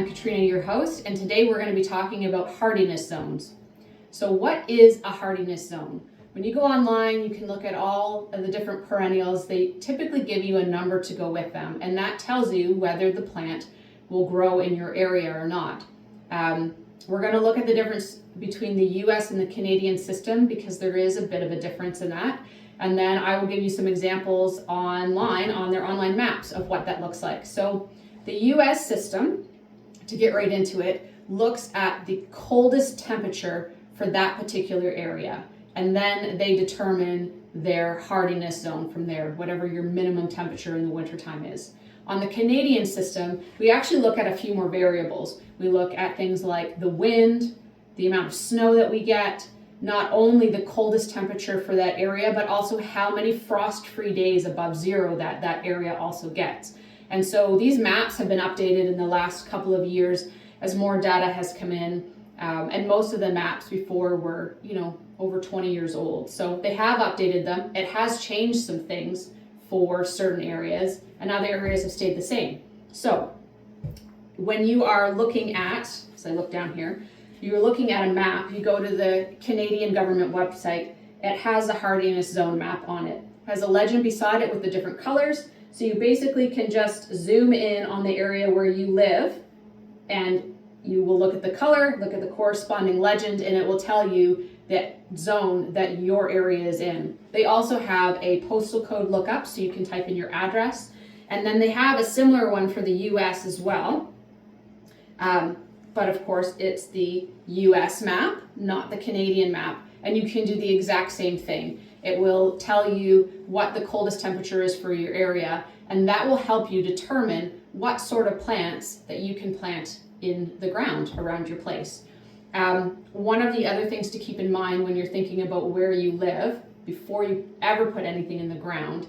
I'm Katrina, your host, and today we're going to be talking about hardiness zones. So what is a hardiness zone? When you go online, you can look at all of the different perennials. They typically give you a number to go with them, and that tells you whether the plant will grow in your area or not. We're going to look at the difference between the US and the Canadian system because there is a bit of a difference in that. And then I will give you some examples online on their online maps of what that looks like. So the US system, to get right into it, looks at the coldest temperature for that particular area. And then they determine their hardiness zone from there, whatever your minimum temperature in the wintertime is. On the Canadian system, we actually look at a few more variables. We look at things like the wind, the amount of snow that we get, not only the coldest temperature for that area, but also how many frost-free days above zero that area also gets. And so these maps have been updated in the last couple of years as more data has come in. And most of the maps before were, over 20 years old. So they have updated them. It has changed some things for certain areas, and other areas have stayed the same. So when you are looking at, so I look down here, you're looking at a map, you go to the Canadian government website, it has a hardiness zone map on it. It has a legend beside it with the different colors. So you basically can just zoom in on the area where you live, and you will look at the color, look at the corresponding legend, and it will tell you that zone that your area is in. They also have a postal code lookup, so you can type in your address. And then they have a similar one for the US as well. But of course, it's the US map, not the Canadian map. And you can do the exact same thing. It will tell you what the coldest temperature is for your area, and that will help you determine what sort of plants that you can plant in the ground around your place. One of the other things to keep in mind when you're thinking about where you live, before you ever put anything in the ground,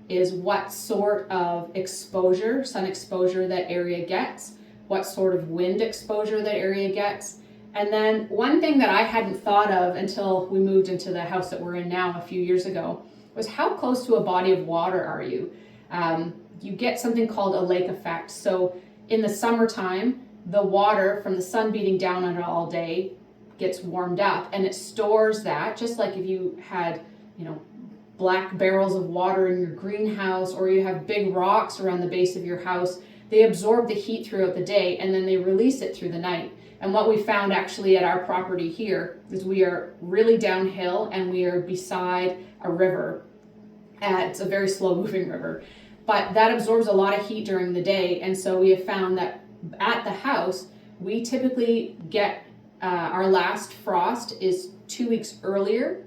is what sort of exposure, sun exposure that area gets, what sort of wind exposure that area gets. And then one thing that I hadn't thought of until we moved into the house that we're in now a few years ago was how close to a body of water are you? You get something called a lake effect. So in the summertime, the water from the sun beating down on it all day gets warmed up, and it stores that, just like if you had, black barrels of water in your greenhouse, or you have big rocks around the base of your house. They absorb the heat throughout the day, and then they release it through the night. And what we found actually at our property here is we are really downhill, and we are beside a river. It's a very slow moving river, but that absorbs a lot of heat during the day. And so we have found that at the house, we typically get our last frost is 2 weeks earlier,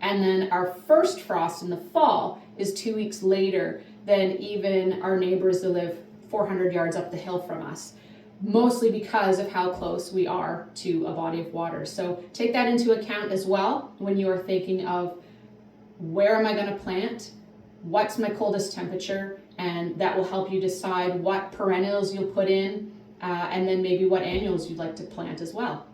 and then our first frost in the fall is 2 weeks later than even our neighbors that live 400 yards up the hill from us, mostly because of how close we are to a body of water. So take that into account as well when you are thinking of where am I going to plant, what's my coldest temperature, and that will help you decide what perennials you'll put in, and then maybe what annuals you'd like to plant as well.